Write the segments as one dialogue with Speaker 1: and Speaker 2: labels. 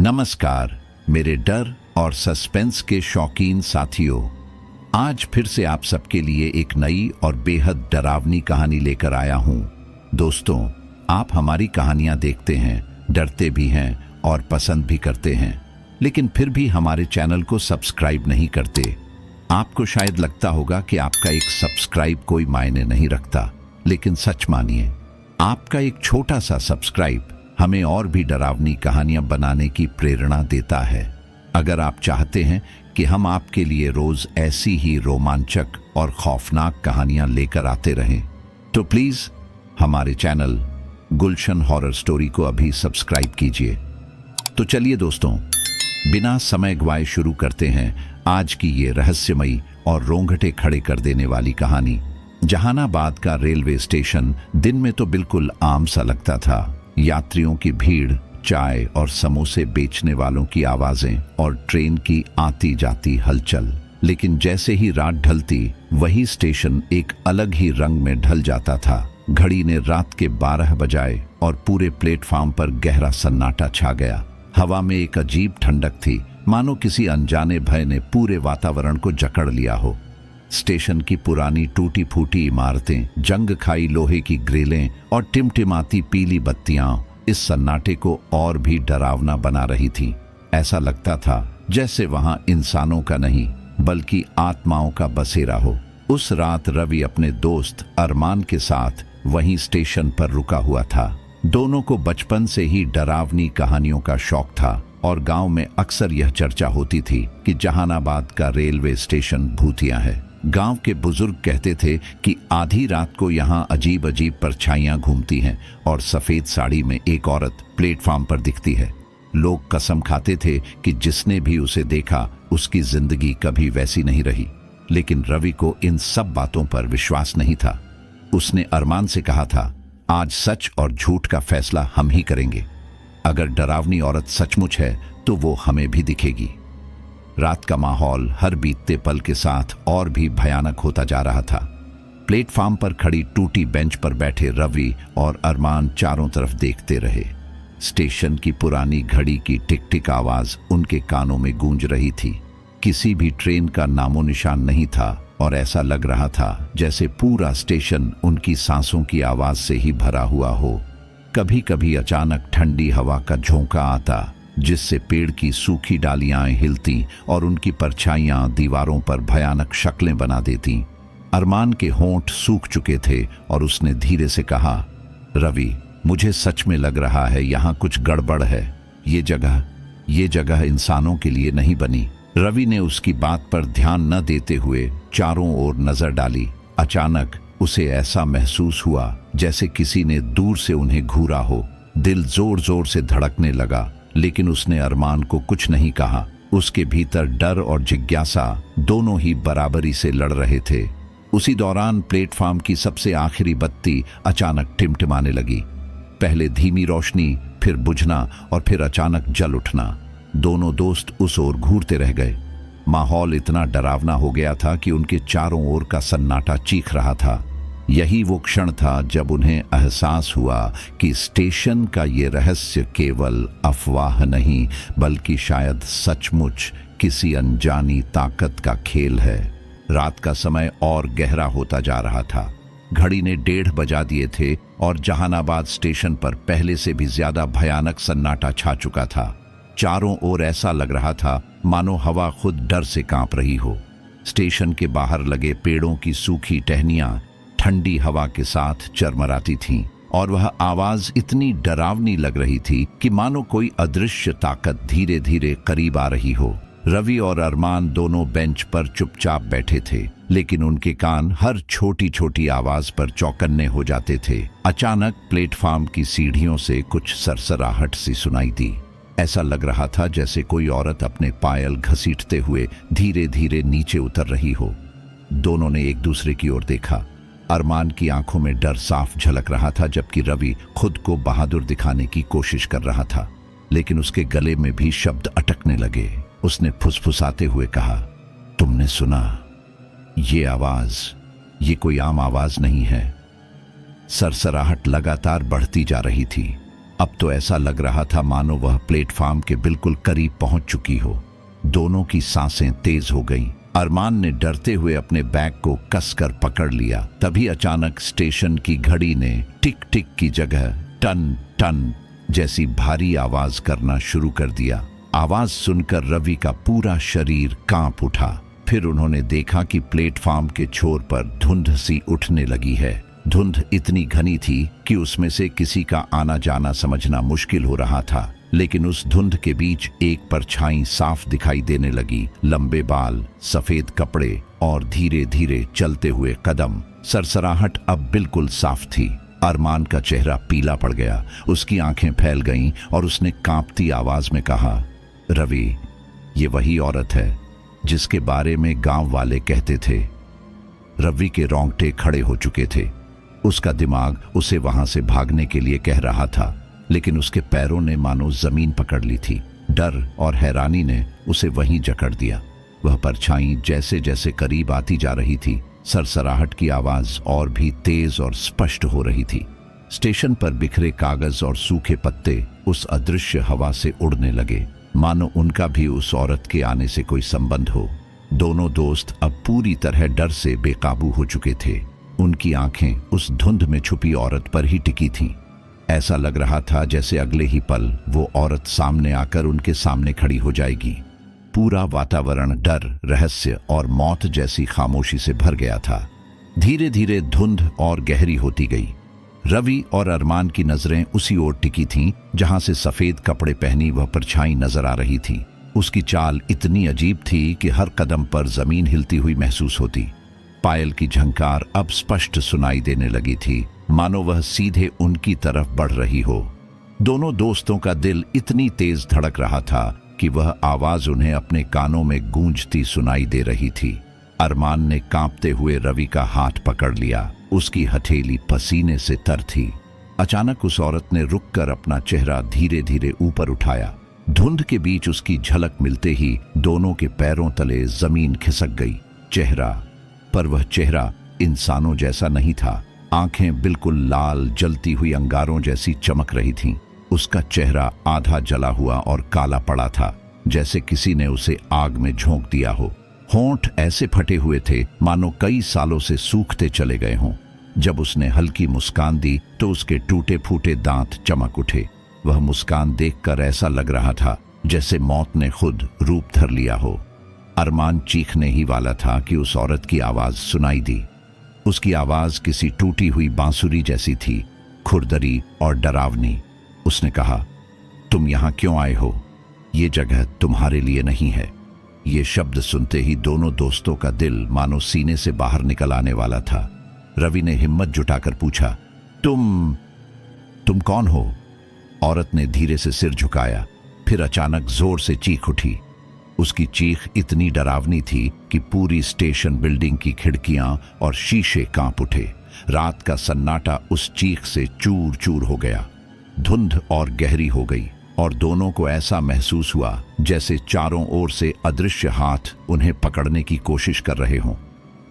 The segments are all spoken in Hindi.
Speaker 1: नमस्कार मेरे डर और सस्पेंस के शौकीन साथियों। आज फिर से आप सबके लिए एक नई और बेहद डरावनी कहानी लेकर आया हूं। दोस्तों, आप हमारी कहानियां देखते हैं, डरते भी हैं और पसंद भी करते हैं, लेकिन फिर भी हमारे चैनल को सब्सक्राइब नहीं करते। आपको शायद लगता होगा कि आपका एक सब्सक्राइब कोई मायने नहीं रखता, लेकिन सच मानिए, आपका एक छोटा सा सब्सक्राइब हमें और भी डरावनी कहानियां बनाने की प्रेरणा देता है। अगर आप चाहते हैं कि हम आपके लिए रोज ऐसी ही रोमांचक और खौफनाक कहानियां लेकर आते रहें, तो प्लीज हमारे चैनल गुलशन हॉरर स्टोरी को अभी सब्सक्राइब कीजिए। तो चलिए दोस्तों, बिना समय गवाए शुरू करते हैं आज की ये रहस्यमयी और रोंगटे खड़े कर देने वाली कहानी। जहानाबाद का रेलवे स्टेशन दिन में तो बिल्कुल आम सा लगता था। यात्रियों की भीड़, चाय और समोसे बेचने वालों की आवाजें और ट्रेन की आती जाती हलचल। लेकिन जैसे ही रात ढलती, वही स्टेशन एक अलग ही रंग में ढल जाता था। घड़ी ने रात के 12 बजाए और पूरे प्लेटफॉर्म पर गहरा सन्नाटा छा गया। हवा में एक अजीब ठंडक थी, मानो किसी अनजाने भय ने पूरे वातावरण को जकड़ लिया हो। स्टेशन की पुरानी टूटी फूटी इमारतें, जंग खाई लोहे की ग्रिलें और टिमटिमाती पीली बत्तियां इस सन्नाटे को और भी डरावना बना रही थीं। ऐसा लगता था जैसे वहां इंसानों का नहीं, बल्कि आत्माओं का बसेरा हो। उस रात रवि अपने दोस्त अरमान के साथ वहीं स्टेशन पर रुका हुआ था। दोनों को बचपन से ही डरावनी कहानियों का शौक था और गांव में अक्सर यह चर्चा होती थी कि जहानाबाद का रेलवे स्टेशन भूतिया है। गांव के बुजुर्ग कहते थे कि आधी रात को यहां अजीब अजीब परछाइयां घूमती हैं और सफेद साड़ी में एक औरत प्लेटफॉर्म पर दिखती है। लोग कसम खाते थे कि जिसने भी उसे देखा उसकी जिंदगी कभी वैसी नहीं रही। लेकिन रवि को इन सब बातों पर विश्वास नहीं था। उसने अरमान से कहा था, आज सच और झूठ का फैसला हम ही करेंगे। अगर डरावनी औरत सचमुच है तो वो हमें भी दिखेगी। रात का माहौल हर बीतते पल के साथ और भी भयानक होता जा रहा था। प्लेटफॉर्म पर खड़ी टूटी बेंच पर बैठे रवि और अरमान चारों तरफ देखते रहे। स्टेशन की पुरानी घड़ी की टिक टिक आवाज उनके कानों में गूंज रही थी। किसी भी ट्रेन का नामो निशान नहीं था और ऐसा लग रहा था जैसे पूरा स्टेशन उनकी सांसों की आवाज से ही भरा हुआ हो। कभी कभी अचानक ठंडी हवा का झोंका आता, जिससे पेड़ की सूखी डालियां हिलती और उनकी परछाइयां दीवारों पर भयानक शक्लें बना देती। अरमान के होंठ सूख चुके थे और उसने धीरे से कहा, रवि, मुझे सच में लग रहा है यहाँ कुछ गड़बड़ है। ये जगह इंसानों के लिए नहीं बनी। रवि ने उसकी बात पर ध्यान न देते हुए चारों ओर नजर डाली। अचानक उसे ऐसा महसूस हुआ जैसे किसी ने दूर से उन्हें घूरा हो। दिल जोर जोर से धड़कने लगा, लेकिन उसने अरमान को कुछ नहीं कहा। उसके भीतर डर और जिज्ञासा दोनों ही बराबरी से लड़ रहे थे। उसी दौरान प्लेटफॉर्म की सबसे आखिरी बत्ती अचानक टिमटिमाने लगी। पहले धीमी रोशनी, फिर बुझना और फिर अचानक जल उठना। दोनों दोस्त उस ओर घूरते रह गए। माहौल इतना डरावना हो गया था कि उनके चारों ओर का सन्नाटा चीख रहा था। यही वो क्षण था जब उन्हें एहसास हुआ कि स्टेशन का ये रहस्य केवल अफवाह नहीं, बल्कि शायद सचमुच किसी अनजानी ताकत का खेल है। रात का समय और गहरा होता जा रहा था। घड़ी ने 1:30 बजा दिए थे और जहानाबाद स्टेशन पर पहले से भी ज्यादा भयानक सन्नाटा छा चुका था। चारों ओर ऐसा लग रहा था मानो हवा खुद डर से कांप रही हो। स्टेशन के बाहर लगे पेड़ों की सूखी टहनियां ठंडी हवा के साथ चरमराती थीं और वह आवाज इतनी डरावनी लग रही थी कि मानो कोई अदृश्य ताकत धीरे धीरे करीब आ रही हो। रवि और अरमान दोनों बेंच पर चुपचाप बैठे थे, लेकिन उनके कान हर छोटी छोटी आवाज पर चौकन्ने हो जाते थे। अचानक प्लेटफॉर्म की सीढ़ियों से कुछ सरसराहट सी सुनाई दी। ऐसा लग रहा था जैसे कोई औरत अपने पायल घसीटते हुए धीरे धीरे नीचे उतर रही हो। दोनों ने एक दूसरे की ओर देखा। अरमान की आंखों में डर साफ झलक रहा था, जबकि रवि खुद को बहादुर दिखाने की कोशिश कर रहा था। लेकिन उसके गले में भी शब्द अटकने लगे। उसने फुसफुसाते हुए कहा, तुमने सुना? ये आवाज, ये कोई आम आवाज नहीं है। सरसराहट लगातार बढ़ती जा रही थी। अब तो ऐसा लग रहा था मानो वह प्लेटफॉर्म के बिल्कुल करीब पहुंच चुकी हो। दोनों की सांसें तेज हो गईं। अरमान ने डरते हुए अपने बैग को कसकर पकड़ लिया। तभी अचानक स्टेशन की घड़ी ने टिक टिक की जगह टन टन जैसी भारी आवाज करना शुरू कर दिया। आवाज सुनकर रवि का पूरा शरीर कांप उठा। फिर उन्होंने देखा कि प्लेटफॉर्म के छोर पर धुंध सी उठने लगी है। धुंध इतनी घनी थी कि उसमें से किसी का आना जाना समझना मुश्किल हो रहा था, लेकिन उस धुंध के बीच एक परछाई साफ दिखाई देने लगी। लंबे बाल, सफेद कपड़े और धीरे धीरे चलते हुए कदम। सरसराहट अब बिल्कुल साफ थी। अरमान का चेहरा पीला पड़ गया, उसकी आंखें फैल गईं और उसने कांपती आवाज में कहा, रवि, ये वही औरत है जिसके बारे में गांव वाले कहते थे। रवि के रोंगटे खड़े हो चुके थे। उसका दिमाग उसे वहां से भागने के लिए कह रहा था, लेकिन उसके पैरों ने मानो जमीन पकड़ ली थी। डर और हैरानी ने उसे वहीं जकड़ दिया। वह परछाई जैसे जैसे करीब आती जा रही थी, सरसराहट की आवाज और भी तेज और स्पष्ट हो रही थी। स्टेशन पर बिखरे कागज और सूखे पत्ते उस अदृश्य हवा से उड़ने लगे, मानो उनका भी उस औरत के आने से कोई संबंध हो। दोनों दोस्त अब पूरी तरह डर से बेकाबू हो चुके थे। उनकी आंखें उस धुंध में छुपी औरत पर ही टिकी थीं। ऐसा लग रहा था जैसे अगले ही पल वो औरत सामने आकर उनके सामने खड़ी हो जाएगी। पूरा वातावरण डर, रहस्य और मौत जैसी खामोशी से भर गया था। धीरे धीरे धुंध और गहरी होती गई। रवि और अरमान की नजरें उसी ओर टिकी थीं जहां से सफेद कपड़े पहनी वह परछाई नजर आ रही थी। उसकी चाल इतनी अजीब थी कि हर कदम पर जमीन हिलती हुई महसूस होती। पायल की झंकार अब स्पष्ट सुनाई देने लगी थी, मानो वह सीधे उनकी तरफ बढ़ रही हो। दोनों दोस्तों का दिल इतनी तेज धड़क रहा था कि वह आवाज उन्हें अपने कानों में गूंजती सुनाई दे रही थी। अरमान ने कांपते हुए रवि का हाथ पकड़ लिया। उसकी हथेली पसीने से तर थी। अचानक उस औरत ने रुककर अपना चेहरा धीरे धीरे ऊपर उठाया। धुंध के बीच उसकी झलक मिलते ही दोनों के पैरों तले जमीन खिसक गई। पर वह चेहरा इंसानों जैसा नहीं था। आंखें बिल्कुल लाल, जलती हुई अंगारों जैसी चमक रही थीं। उसका चेहरा आधा जला हुआ और काला पड़ा था, जैसे किसी ने उसे आग में झोंक दिया हो। होंठ ऐसे फटे हुए थे मानो कई सालों से सूखते चले गए हों। जब उसने हल्की मुस्कान दी तो उसके टूटे फूटे दांत चमक उठे। वह मुस्कान देखकर ऐसा लग रहा था जैसे मौत ने खुद रूप धर लिया हो। अरमान चीखने ही वाला था कि उस औरत की आवाज सुनाई दी। उसकी आवाज किसी टूटी हुई बांसुरी जैसी थी, खुरदरी और डरावनी। उसने कहा, तुम यहां क्यों आए हो? ये जगह तुम्हारे लिए नहीं है। ये शब्द सुनते ही दोनों दोस्तों का दिल मानो सीने से बाहर निकल आने वाला था। रवि ने हिम्मत जुटाकर पूछा, तुम कौन हो? औरत ने धीरे से सिर झुकाया, फिर अचानक जोर से चीख उठी। उसकी चीख इतनी डरावनी थी कि पूरी स्टेशन बिल्डिंग की खिड़कियां और शीशे कांप उठे। रात का सन्नाटा उस चीख से चूर चूर हो गया। धुंध और गहरी हो गई और दोनों को ऐसा महसूस हुआ जैसे चारों ओर से अदृश्य हाथ उन्हें पकड़ने की कोशिश कर रहे हों।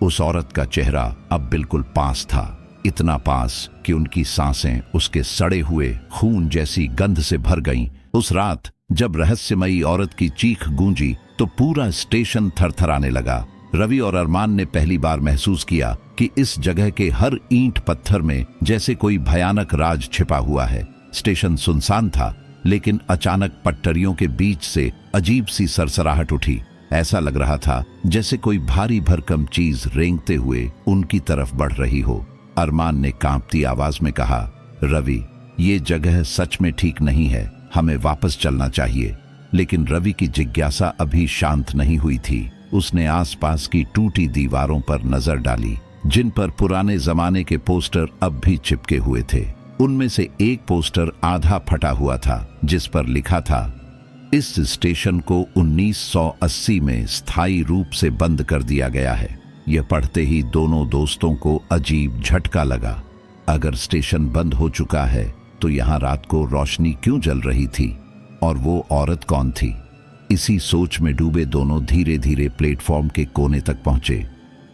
Speaker 1: उस औरत का चेहरा अब बिल्कुल पास था, इतना पास कि उनकी सांसें उसके सड़े हुए खून जैसी गंध से भर गईं। उस रात जब रहस्यमयी औरत की चीख गूंजी तो पूरा स्टेशन थरथराने लगा। रवि और अरमान ने पहली बार महसूस किया कि इस जगह के हर ईंट पत्थर में जैसे कोई भयानक राज छिपा हुआ है। स्टेशन सुनसान था, लेकिन अचानक पटरियों के बीच से अजीब सी सरसराहट उठी। ऐसा लग रहा था जैसे कोई भारी भरकम चीज रेंगते हुए उनकी तरफ बढ़ रही हो। अरमान ने कांपती आवाज में कहा, रवि, ये जगह सच में ठीक नहीं है, हमें वापस चलना चाहिए। लेकिन रवि की जिज्ञासा अभी शांत नहीं हुई थी। उसने आसपास की टूटी दीवारों पर नजर डाली, जिन पर पुराने जमाने के पोस्टर अब भी चिपके हुए थे। उनमें से एक पोस्टर आधा फटा हुआ था, जिस पर लिखा था, इस स्टेशन को 1980 में स्थायी रूप से बंद कर दिया गया है। यह पढ़ते ही दोनों दोस्तों को अजीब झटका लगा। अगर स्टेशन बंद हो चुका है तो यहाँ रात को रोशनी क्यों जल रही थी, और वो औरत कौन थी? इसी सोच में डूबे दोनों धीरे धीरे प्लेटफॉर्म के कोने तक पहुंचे।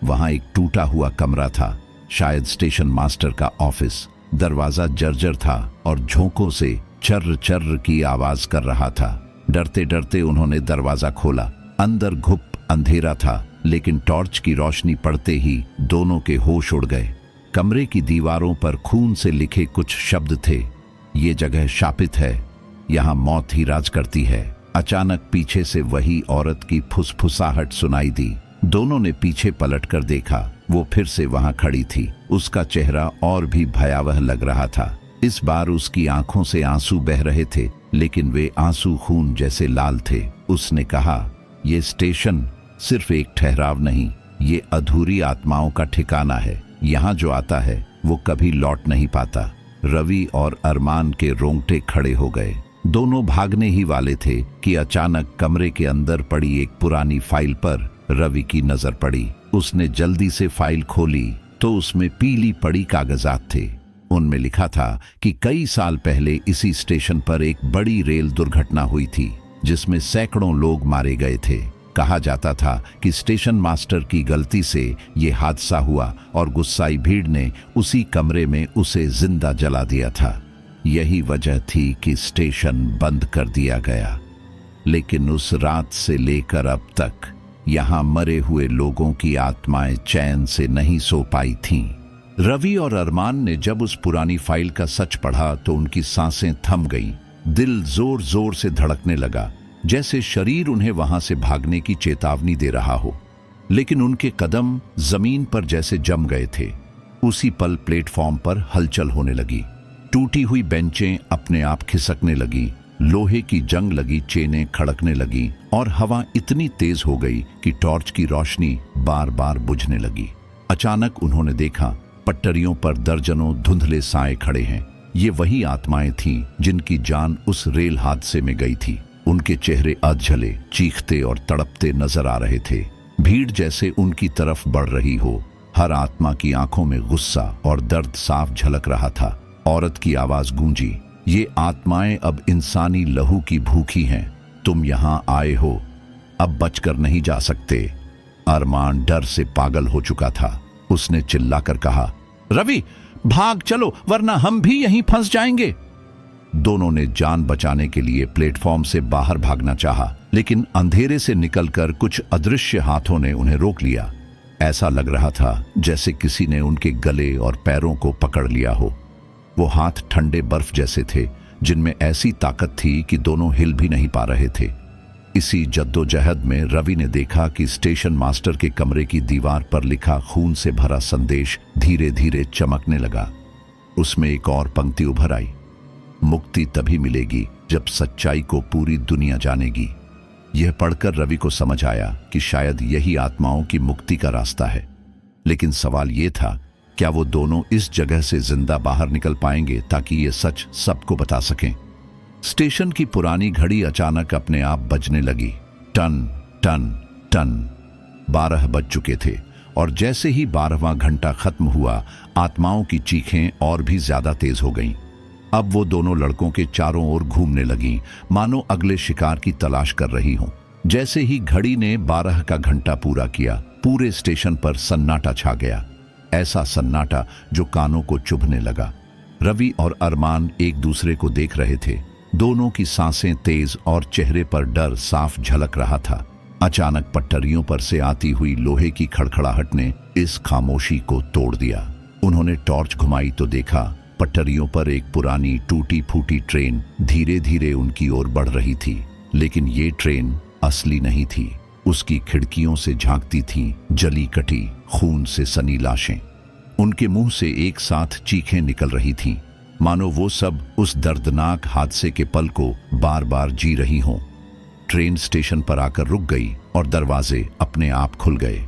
Speaker 1: वहां एक टूटा हुआ कमरा था, शायद स्टेशन मास्टर का ऑफिस। दरवाजा जर्जर था और झोंकों से चर्र चर्र की आवाज कर रहा था। डरते डरते उन्होंने दरवाजा खोला। अंदर घुप अंधेरा था, लेकिन टॉर्च की रोशनी पड़ते ही दोनों के होश उड़ गए। कमरे की दीवारों पर खून से लिखे कुछ शब्द थे। ये जगह शापित है, यहाँ मौत ही राज करती है। अचानक पीछे से वही औरत की फुसफुसाहट सुनाई दी। दोनों ने पीछे पलटकर देखा। वो फिर से वहां खड़ी थी। उसका चेहरा और भी भयावह लग रहा था। इस बार उसकी आंखों से आंसू बह रहे थे, लेकिन वे आंसू खून जैसे लाल थे। उसने कहा, ये स्टेशन सिर्फ एक ठहराव नहीं, ये अधूरी आत्माओं का ठिकाना है। यहाँ जो आता है वो कभी लौट नहीं पाता। रवि और अरमान के रोंगटे खड़े हो गए। दोनों भागने ही वाले थे कि अचानक कमरे के अंदर पड़ी एक पुरानी फाइल पर रवि की नजर पड़ी। उसने जल्दी से फाइल खोली तो उसमें पीली पड़ी कागजात थे। उनमें लिखा था कि कई साल पहले इसी स्टेशन पर एक बड़ी रेल दुर्घटना हुई थी, जिसमें सैकड़ों लोग मारे गए थे। कहा जाता था कि स्टेशन मास्टर की गलती से ये हादसा हुआ और गुस्साई भीड़ ने उसी कमरे में उसे जिंदा जला दिया था। यही वजह थी कि स्टेशन बंद कर दिया गया। लेकिन उस रात से लेकर अब तक यहाँ मरे हुए लोगों की आत्माएं चैन से नहीं सो पाई थीं। रवि और अरमान ने जब उस पुरानी फाइल का सच पढ़ा तो उनकी सांसें थम गईं। दिल जोर जोर से धड़कने लगा, जैसे शरीर उन्हें वहां से भागने की चेतावनी दे रहा हो। लेकिन उनके कदम जमीन पर जैसे जम गए थे। उसी पल प्लेटफॉर्म पर हलचल होने लगी। टूटी हुई बेंचें अपने आप खिसकने लगी, लोहे की जंग लगी चेनें खड़कने लगी और हवा इतनी तेज हो गई कि टॉर्च की रोशनी बार बार बुझने लगी। अचानक उन्होंने देखा, पटरियों पर दर्जनों धुंधले साए खड़े हैं। ये वही आत्माएं थीं जिनकी जान उस रेल हादसे में गई थी। उनके चेहरे अधजले, चीखते और तड़पते नजर आ रहे थे। भीड़ जैसे उनकी तरफ बढ़ रही हो। हर आत्मा की आंखों में गुस्सा और दर्द साफ झलक रहा था। औरत की आवाज गूंजी, ये आत्माएं अब इंसानी लहू की भूखी हैं। तुम यहां आए हो, अब बचकर नहीं जा सकते। अरमान डर से पागल हो चुका था। उसने चिल्लाकर कहा, रवि भाग चलो, वरना हम भी यहीं फंस जाएंगे। दोनों ने जान बचाने के लिए प्लेटफॉर्म से बाहर भागना चाहा, लेकिन अंधेरे से निकलकर कुछ अदृश्य हाथों ने उन्हें रोक लिया। ऐसा लग रहा था जैसे किसी ने उनके गले और पैरों को पकड़ लिया हो। वो हाथ ठंडे बर्फ जैसे थे, जिनमें ऐसी ताकत थी कि दोनों हिल भी नहीं पा रहे थे। इसी जद्दोजहद में रवि ने देखा कि स्टेशन मास्टर के कमरे की दीवार पर लिखा खून से भरा संदेश धीरे धीरे चमकने लगा। उसमें एक और पंक्ति उभर आई, मुक्ति तभी मिलेगी जब सच्चाई को पूरी दुनिया जानेगी। यह पढ़कर रवि को समझ आया कि शायद यही आत्माओं की मुक्ति का रास्ता है। लेकिन सवाल यह था, क्या वो दोनों इस जगह से जिंदा बाहर निकल पाएंगे ताकि ये सच सबको बता सकें। स्टेशन की पुरानी घड़ी अचानक अपने आप बजने लगी। टन टन टन 12 बज चुके थे और जैसे ही 12वां घंटा खत्म हुआ, आत्माओं की चीखें और भी ज्यादा तेज हो गईं। अब वो दोनों लड़कों के चारों ओर घूमने लगीं, मानो अगले शिकार की तलाश कर रही हों। जैसे ही घड़ी ने 12 का घंटा पूरा किया, पूरे स्टेशन पर सन्नाटा छा गया। ऐसा सन्नाटा जो कानों को चुभने लगा। रवि और अरमान एक दूसरे को देख रहे थे। दोनों की सांसें तेज और चेहरे पर डर साफ झलक रहा था। अचानक पटरियों पर से आती हुई लोहे की खड़खड़ाहट ने इस खामोशी को तोड़ दिया। उन्होंने टॉर्च घुमाई तो देखा, पटरियों पर एक पुरानी टूटी फूटी ट्रेन धीरे धीरे उनकी ओर बढ़ रही थी। लेकिन ये ट्रेन असली नहीं थी। उसकी खिड़कियों से झांकती थीं जली कटी खून से सनी लाशें। उनके मुंह से एक साथ चीखें निकल रही थीं, मानो वो सब उस दर्दनाक हादसे के पल को बार बार जी रही हों। ट्रेन स्टेशन पर आकर रुक गई और दरवाजे अपने आप खुल गए।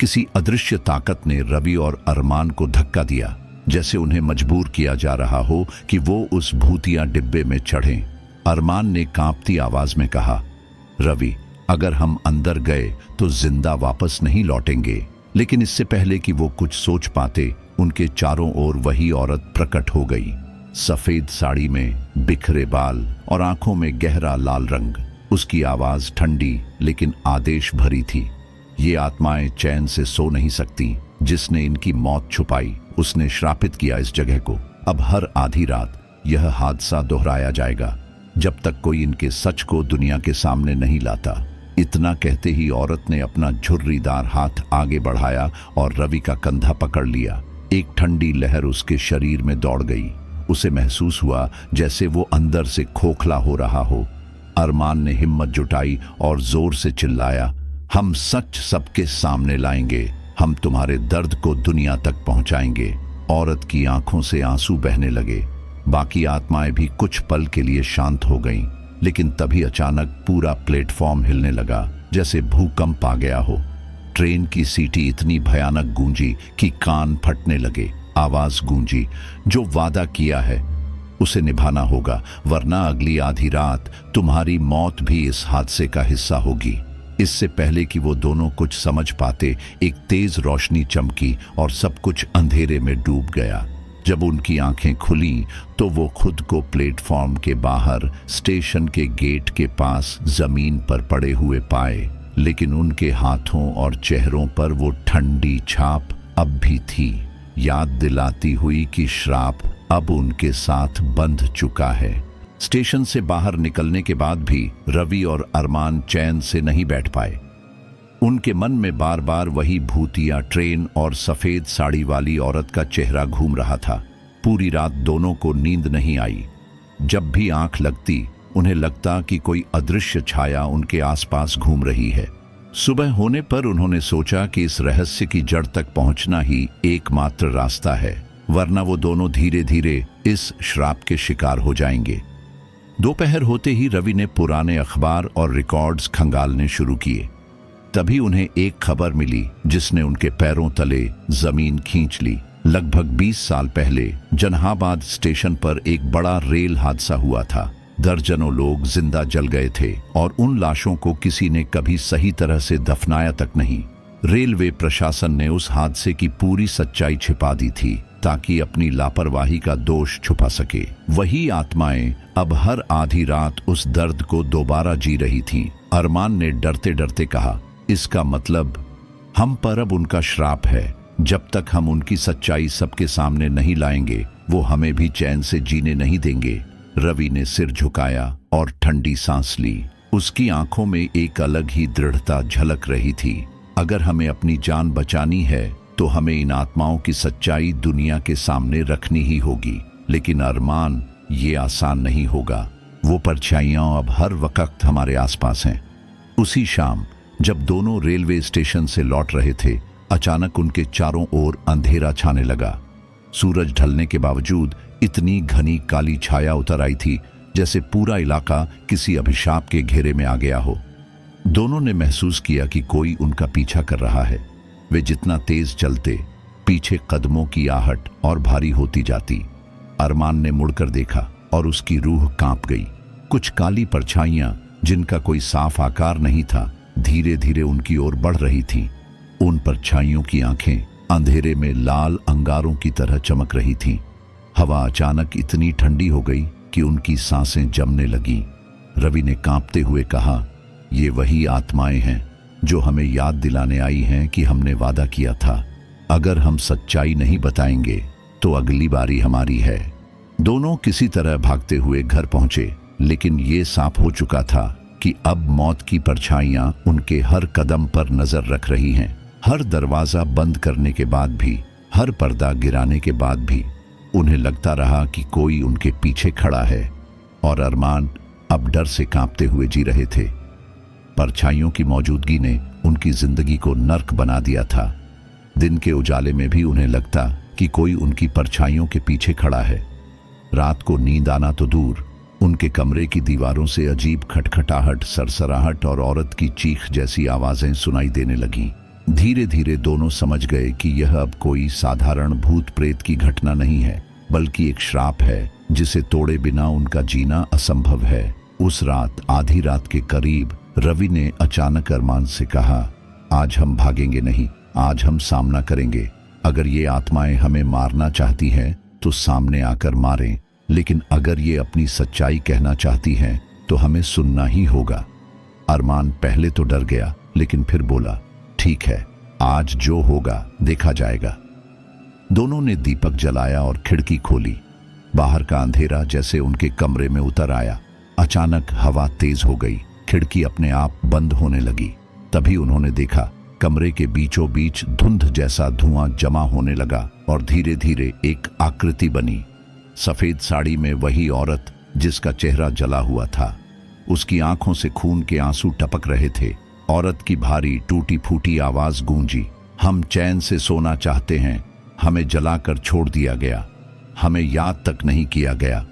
Speaker 1: किसी अदृश्य ताकत ने रवि और अरमान को धक्का दिया, जैसे उन्हें मजबूर किया जा रहा हो कि वो उस भूतिया डिब्बे में चढ़ें। अरमान ने कांपती आवाज में कहा, रवि, अगर हम अंदर गए तो जिंदा वापस नहीं लौटेंगे। लेकिन इससे पहले कि वो कुछ सोच पाते, उनके चारों ओर वही औरत प्रकट हो गई। सफेद साड़ी में, बिखरे बाल और आंखों में गहरा लाल रंग। उसकी आवाज ठंडी लेकिन आदेश भरी थी। ये आत्माएं चैन से सो नहीं सकती। जिसने इनकी मौत छुपाई, उसने श्रापित किया इस जगह को। अब हर आधी रात यह हादसा दोहराया जाएगा जब तक कोई इनके सच को दुनिया के सामने नहीं लाता। इतना कहते ही औरत ने अपना झुर्रीदार हाथ आगे बढ़ाया और रवि का कंधा पकड़ लिया। एक ठंडी लहर उसके शरीर में दौड़ गई। उसे महसूस हुआ जैसे वो अंदर से खोखला हो रहा हो। अरमान ने हिम्मत जुटाई और जोर से चिल्लाया, हम सच सबके सामने लाएंगे, हम तुम्हारे दर्द को दुनिया तक पहुंचाएंगे। औरत की आंखों से आंसू बहने लगे। बाकी आत्माएं भी कुछ पल के लिए शांत हो गईं, लेकिन तभी अचानक पूरा प्लेटफॉर्म हिलने लगा जैसे भूकंप आ गया हो। ट्रेन की सीटी इतनी भयानक गूंजी कि कान फटने लगे। आवाज गूंजी, जो वादा किया है उसे निभाना होगा, वरना अगली आधी रात तुम्हारी मौत भी इस हादसे का हिस्सा होगी। इससे पहले कि वो दोनों कुछ समझ पाते, एक तेज रोशनी चमकी और सब कुछ अंधेरे में डूब गया। जब उनकी आंखें खुली तो वो खुद को प्लेटफॉर्म के बाहर स्टेशन के गेट के पास जमीन पर पड़े हुए पाए, लेकिन उनके हाथों और चेहरों पर वो ठंडी छाप अब भी थी, याद दिलाती हुई कि श्राप अब उनके साथ बंध चुका है। स्टेशन से बाहर निकलने के बाद भी रवि और अरमान चैन से नहीं बैठ पाए। उनके मन में बार बार वही भूतिया ट्रेन और सफेद साड़ी वाली औरत का चेहरा घूम रहा था। पूरी रात दोनों को नींद नहीं आई। जब भी आंख लगती उन्हें लगता कि कोई अदृश्य छाया उनके आसपास घूम रही है। सुबह होने पर उन्होंने सोचा कि इस रहस्य की जड़ तक पहुंचना ही एकमात्र रास्ता है, वरना वो दोनों धीरे धीरे इस श्राप के शिकार हो जाएंगे। दोपहर होते ही रवि ने पुराने अखबार और रिकॉर्ड्स खंगालने शुरू किए। तभी उन्हें एक खबर मिली जिसने उनके पैरों तले जमीन खींच ली। लगभग 20 साल पहले जहानाबाद स्टेशन पर एक बड़ा रेल हादसा हुआ था। दर्जनों लोग जिंदा जल गए थे और उन लाशों को किसी ने कभी सही तरह से दफनाया तक नहीं। रेलवे प्रशासन ने उस हादसे की पूरी सच्चाई छिपा दी थी ताकि अपनी लापरवाही का दोष छुपा सके। वही आत्माएं अब हर आधी रात उस दर्द को दोबारा जी रही थीं। अरमान ने डरते डरते कहा, इसका मतलब हम पर अब उनका श्राप है। जब तक हम उनकी सच्चाई सबके सामने नहीं लाएंगे, वो हमें भी चैन से जीने नहीं देंगे। रवि ने सिर झुकाया और ठंडी सांस ली। उसकी आंखों में एक अलग ही दृढ़ता झलक रही थी। अगर हमें अपनी जान बचानी है तो हमें इन आत्माओं की सच्चाई दुनिया के सामने रखनी ही होगी। लेकिन अरमान, ये आसान नहीं होगा। वो परछाइयां अब हर वक्त हमारे आसपास हैं। उसी शाम जब दोनों रेलवे स्टेशन से लौट रहे थे, अचानक उनके चारों ओर अंधेरा छाने लगा। सूरज ढलने के बावजूद इतनी घनी काली छाया उतर आई थी जैसे पूरा इलाका किसी अभिशाप के घेरे में आ गया हो। दोनों ने महसूस किया कि कोई उनका पीछा कर रहा है। वे जितना तेज चलते, पीछे कदमों की आहट और भारी होती जाती। अरमान ने मुड़कर देखा और उसकी रूह कांप गई। कुछ काली परछाइयां जिनका कोई साफ आकार नहीं था, धीरे धीरे उनकी ओर बढ़ रही थीं। उन परछाइयों की आंखें अंधेरे में लाल अंगारों की तरह चमक रही थीं। हवा अचानक इतनी ठंडी हो गई कि उनकी सांसें जमने लगीं। रवि ने कांपते हुए कहा, ये वही आत्माएं हैं जो हमें याद दिलाने आई हैं कि हमने वादा किया था, अगर हम सच्चाई नहीं बताएंगे तो अगली बारी हमारी है। दोनों किसी तरह भागते हुए घर पहुंचे, लेकिन ये साफ हो चुका था कि अब मौत की परछाइयां उनके हर कदम पर नजर रख रही हैं। हर दरवाजा बंद करने के बाद भी, हर पर्दा गिराने के बाद भी उन्हें लगता रहा कि कोई उनके पीछे खड़ा है। और अरमान अब डर से कांपते हुए जी रहे थे। परछाइयों की मौजूदगी ने उनकी जिंदगी को नर्क बना दिया था। दिन के उजाले में भी उन्हें लगता कि कोई उनकी परछाइयों के पीछे खड़ा है। रात को नींद आना तो दूर, उनके कमरे की दीवारों से अजीब खटखटाहट, सरसराहट और औरत की चीख जैसी आवाजें सुनाई देने लगीं। धीरे धीरे दोनों समझ गए कि यह अब कोई साधारण भूत प्रेत की घटना नहीं है, बल्कि एक श्राप है जिसे तोड़े बिना उनका जीना असंभव है। उस रात आधी रात के करीब रवि ने अचानक अरमान से कहा, आज हम भागेंगे नहीं, आज हम सामना करेंगे। अगर ये आत्माएं हमें मारना चाहती हैं तो सामने आकर मारें, लेकिन अगर ये अपनी सच्चाई कहना चाहती हैं तो हमें सुनना ही होगा। अरमान पहले तो डर गया, लेकिन फिर बोला, ठीक है, आज जो होगा देखा जाएगा। दोनों ने दीपक जलाया और खिड़की खोली। बाहर का अंधेरा जैसे उनके कमरे में उतर आया। अचानक हवा तेज हो गई, खिड़की अपने आप बंद होने लगी। तभी उन्होंने देखा कमरे के बीचों बीच धुंध जैसा धुआं जमा होने लगा और धीरे धीरे एक आकृति बनी। सफेद साड़ी में वही औरत जिसका चेहरा जला हुआ था। उसकी आंखों से खून के आंसू टपक रहे थे। औरत की भारी टूटी फूटी आवाज गूंजी, हम चैन से सोना चाहते हैं, हमें जलाकर छोड़ दिया गया, हमें याद तक नहीं किया गया,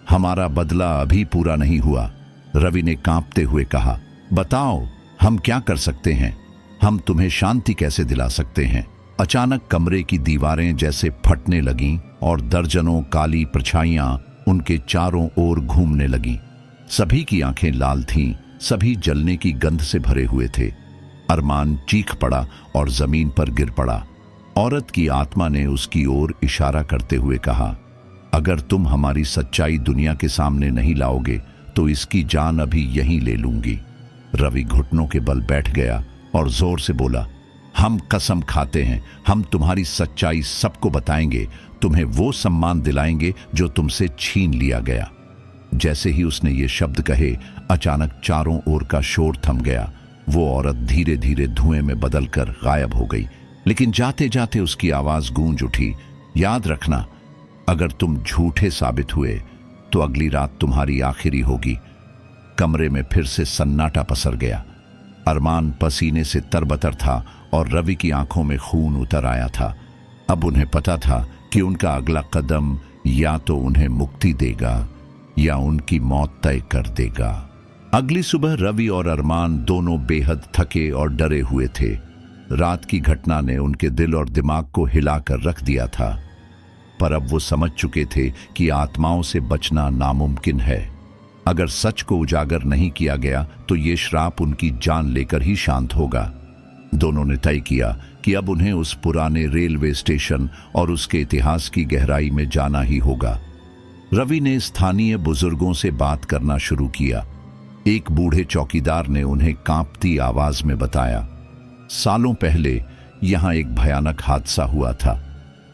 Speaker 1: हमारा बदला अभी पूरा नहीं हुआ। रवि ने कांपते हुए कहा, बताओ हम क्या कर सकते हैं, हम तुम्हें शांति कैसे दिला सकते हैं। अचानक कमरे की दीवारें जैसे फटने लगीं और दर्जनों काली परछाइयां उनके चारों ओर घूमने लगीं। सभी की आंखें लाल थीं, सभी जलने की गंध से भरे हुए थे। अरमान चीख पड़ा और जमीन पर गिर पड़ा। औरत की आत्मा ने उसकी ओर इशारा करते हुए कहा, अगर तुम हमारी सच्चाई दुनिया के सामने नहीं लाओगे तो इसकी जान अभी यहीं ले लूंगी। रवि घुटनों के बल बैठ गया और जोर से बोला, हम कसम खाते हैं, हम तुम्हारी सच्चाई सबको बताएंगे, तुम्हें वो सम्मान दिलाएंगे जो तुमसे छीन लिया गया। जैसे ही उसने ये शब्द कहे, अचानक चारों ओर का शोर थम गया। वो औरत धीरे धीरे धुएं में बदलकर गायब हो गई। लेकिन जाते जाते उसकी आवाज गूंज उठी, याद रखना, अगर तुम झूठे साबित हुए तो अगली रात तुम्हारी आखिरी होगी। कमरे में फिर से सन्नाटा पसर गया। अरमान पसीने से तरबतर था और रवि की आंखों में खून उतर आया था। अब उन्हें पता था कि उनका अगला कदम या तो उन्हें मुक्ति देगा या उनकी मौत तय कर देगा। अगली सुबह रवि और अरमान दोनों बेहद थके और डरे हुए थे। रात की घटना ने उनके दिल और दिमाग को हिलाकर रख दिया था, पर अब वो समझ चुके थे कि आत्माओं से बचना नामुमकिन है। अगर सच को उजागर नहीं किया गया तो ये श्राप उनकी जान लेकर ही शांत होगा। दोनों ने तय किया कि अब उन्हें उस पुराने रेलवे स्टेशन और उसके इतिहास की गहराई में जाना ही होगा। रवि ने स्थानीय बुजुर्गों से बात करना शुरू किया। एक बूढ़े चौकीदार ने उन्हें कांपती आवाज में बताया, सालों पहले यहां एक भयानक हादसा हुआ था।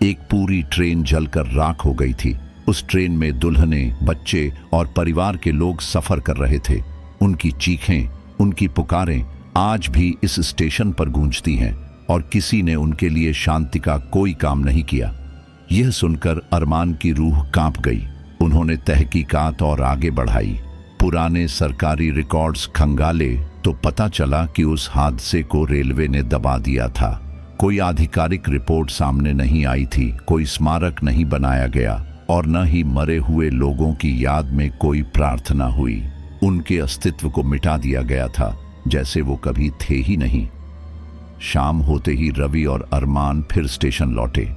Speaker 1: एक पूरी ट्रेन जलकर राख हो गई थी। उस ट्रेन में दुल्हनें, बच्चे और परिवार के लोग सफर कर रहे थे। उनकी चीखें, उनकी पुकारें आज भी इस स्टेशन पर गूंजती हैं और किसी ने उनके लिए शांति का कोई काम नहीं किया। यह सुनकर अरमान की रूह कांप गई। उन्होंने तहकीकात और आगे बढ़ाई। पुराने सरकारी रिकॉर्ड्स खंगाले तो पता चला कि उस हादसे को रेलवे ने दबा दिया था। कोई आधिकारिक रिपोर्ट सामने नहीं आई थी, कोई स्मारक नहीं बनाया गया और न ही मरे हुए लोगों की याद में कोई प्रार्थना हुई। उनके अस्तित्व को मिटा दिया गया था, जैसे वो कभी थे ही नहीं। शाम होते ही रवि और अरमान फिर स्टेशन लौटे।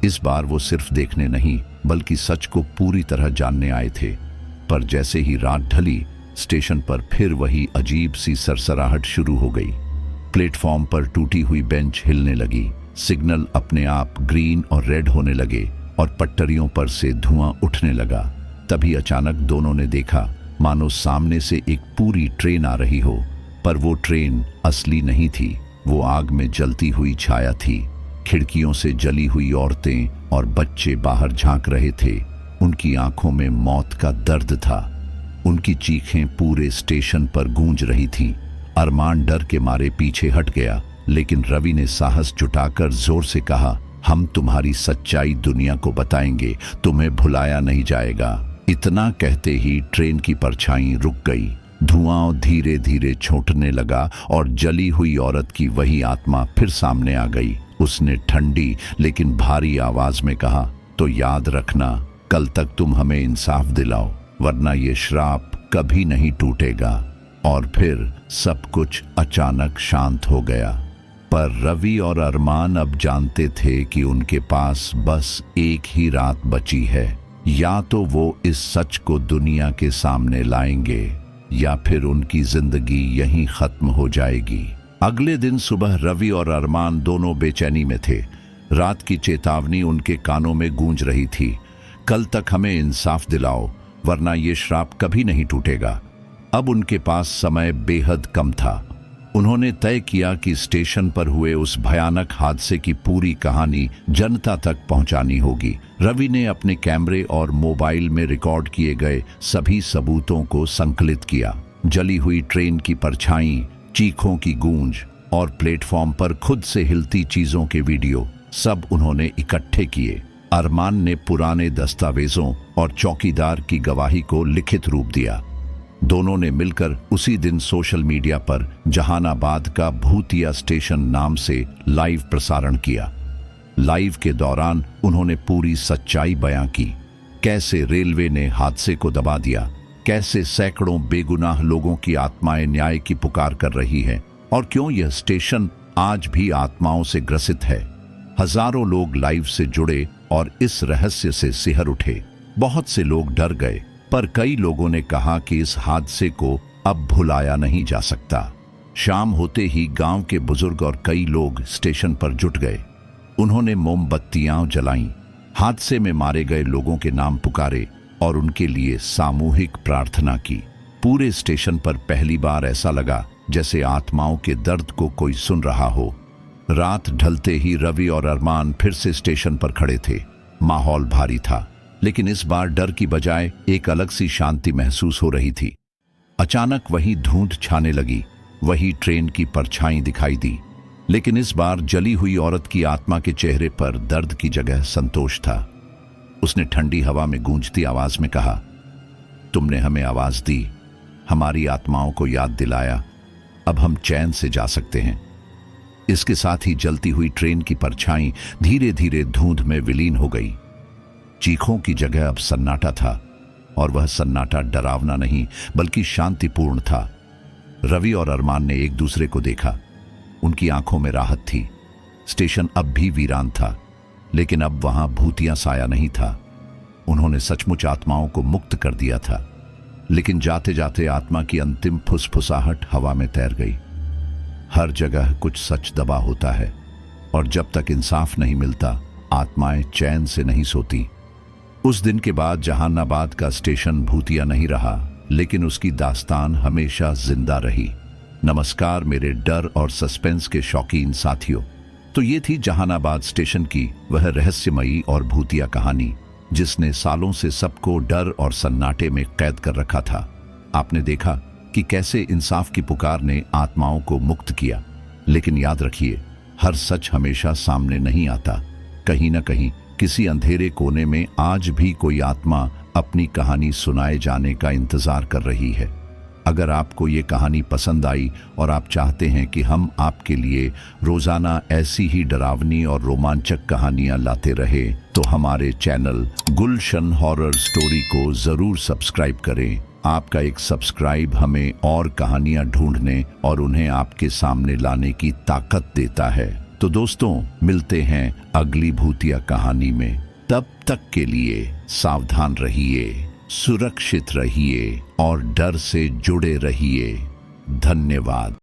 Speaker 1: इस बार वो सिर्फ देखने नहीं बल्कि सच को पूरी तरह जानने आए थे। पर जैसे ही रात ढली, स्टेशन पर फिर वही अजीब सी सरसराहट शुरू हो गई। प्लेटफॉर्म पर टूटी हुई बेंच हिलने लगी, सिग्नल अपने आप ग्रीन और रेड होने लगे और पटरियों पर से धुआं उठने लगा। तभी अचानक दोनों ने देखा मानो सामने से एक पूरी ट्रेन आ रही हो, पर वो ट्रेन असली नहीं थी, वो आग में जलती हुई छाया थी। खिड़कियों से जली हुई औरतें और बच्चे बाहर झांक रहे थे। उनकी आंखों में मौत का दर्द था। उनकी चीखें पूरे स्टेशन पर गूंज रही थीं। अरमान डर के मारे पीछे हट गया, लेकिन रवि ने साहस जुटाकर जोर से कहा, हम तुम्हारी सच्चाई दुनिया को बताएंगे, तुम्हें भुलाया नहीं जाएगा। इतना कहते ही ट्रेन की परछाई रुक गई। धुआं धीरे धीरे छूटने लगा और जली हुई औरत की वही आत्मा फिर सामने आ गई। उसने ठंडी लेकिन भारी आवाज में कहा, तो याद रखना, कल तक तुम हमें इंसाफ दिलाओ, वरना ये श्राप कभी नहीं टूटेगा। और फिर सब कुछ अचानक शांत हो गया। पर रवि और अरमान अब जानते थे कि उनके पास बस एक ही रात बची है। या तो वो इस सच को दुनिया के सामने लाएंगे या फिर उनकी जिंदगी यहीं खत्म हो जाएगी। अगले दिन सुबह रवि और अरमान दोनों बेचैनी में थे। रात की चेतावनी उनके कानों में गूंज रही थी, कल तक हमें इंसाफ दिलाओ, वरना ये श्राप कभी नहीं टूटेगा। अब उनके पास समय बेहद कम था। उन्होंने तय किया कि स्टेशन पर हुए उस भयानक हादसे की पूरी कहानी जनता तक पहुंचानी होगी। रवि ने अपने कैमरे और मोबाइल में रिकॉर्ड किए गए सभी सबूतों को संकलित किया। जली हुई ट्रेन की परछाई, चीखों की गूंज और प्लेटफॉर्म पर खुद से हिलती चीजों के वीडियो सब उन्होंने इकट्ठे किए। अरमान ने पुराने दस्तावेजों और चौकीदार की गवाही को लिखित रूप दिया। दोनों ने मिलकर उसी दिन सोशल मीडिया पर जहानाबाद का भूतिया स्टेशन नाम से लाइव प्रसारण किया। लाइव के दौरान उन्होंने पूरी सच्चाई बयां की। कैसे रेलवे ने हादसे को दबा दिया, कैसे सैकड़ों बेगुनाह लोगों की आत्माएं न्याय की पुकार कर रही हैं और क्यों यह स्टेशन आज भी आत्माओं से ग्रसित है। हजारों लोग लाइव से जुड़े और इस रहस्य से सिहर उठे। बहुत से लोग डर गए, पर कई लोगों ने कहा कि इस हादसे को अब भुलाया नहीं जा सकता। शाम होते ही गांव के बुजुर्ग और कई लोग स्टेशन पर जुट गए। उन्होंने मोमबत्तियां जलाईं, हादसे में मारे गए लोगों के नाम पुकारे और उनके लिए सामूहिक प्रार्थना की। पूरे स्टेशन पर पहली बार ऐसा लगा जैसे आत्माओं के दर्द को कोई सुन रहा हो। रात ढलते ही रवि और अरमान फिर से स्टेशन पर खड़े थे। माहौल भारी था, लेकिन इस बार डर की बजाय एक अलग सी शांति महसूस हो रही थी। अचानक वही धुंध छाने लगी, वही ट्रेन की परछाई दिखाई दी, लेकिन इस बार जली हुई औरत की आत्मा के चेहरे पर दर्द की जगह संतोष था। उसने ठंडी हवा में गूंजती आवाज में कहा, तुमने हमें आवाज दी, हमारी आत्माओं को याद दिलाया, अब हम चैन से जा सकते हैं। इसके साथ ही जलती हुई ट्रेन की परछाई धीरे धीरे धुंध में विलीन हो गई। चीखों की जगह अब सन्नाटा था, और वह सन्नाटा डरावना नहीं बल्कि शांतिपूर्ण था। रवि और अरमान ने एक दूसरे को देखा। उनकी आंखों में राहत थी। स्टेशन अब भी वीरान था, लेकिन अब वहां भूतिया साया नहीं था। उन्होंने सचमुच आत्माओं को मुक्त कर दिया था, लेकिन जाते जाते आत्मा की अंतिम फुसफुसाहट हवा में तैर गई। हर जगह कुछ सच दबा होता है, और जब तक इंसाफ नहीं मिलता आत्माएं चैन से नहीं सोती। उस दिन के बाद जहानाबाद का स्टेशन भूतिया नहीं रहा, लेकिन उसकी दास्तान हमेशा जिंदा रही। नमस्कार मेरे डर और सस्पेंस के शौकीन साथियों। तो ये थी जहानाबाद स्टेशन की वह रहस्यमयी और भूतिया कहानी, जिसने सालों से सबको डर और सन्नाटे में कैद कर रखा था। आपने देखा कि कैसे इंसाफ की पुकार ने आत्माओं को मुक्त किया, लेकिन याद रखिए, हर सच हमेशा सामने नहीं आता। कहीं ना कहीं किसी अंधेरे कोने में आज भी कोई आत्मा अपनी कहानी सुनाए जाने का इंतजार कर रही है। अगर आपको ये कहानी पसंद आई और आप चाहते हैं कि हम आपके लिए रोजाना ऐसी ही डरावनी और रोमांचक कहानियां लाते रहे, तो हमारे चैनल गुलशन हॉरर स्टोरी को जरूर सब्सक्राइब करें। आपका एक सब्सक्राइब हमें और कहानियां ढूंढने और उन्हें आपके सामने लाने की ताकत देता है। तो दोस्तों, मिलते हैं अगली भूतिया कहानी में। तब तक के लिए सावधान रहिए, सुरक्षित रहिए और डर से जुड़े रहिए। धन्यवाद।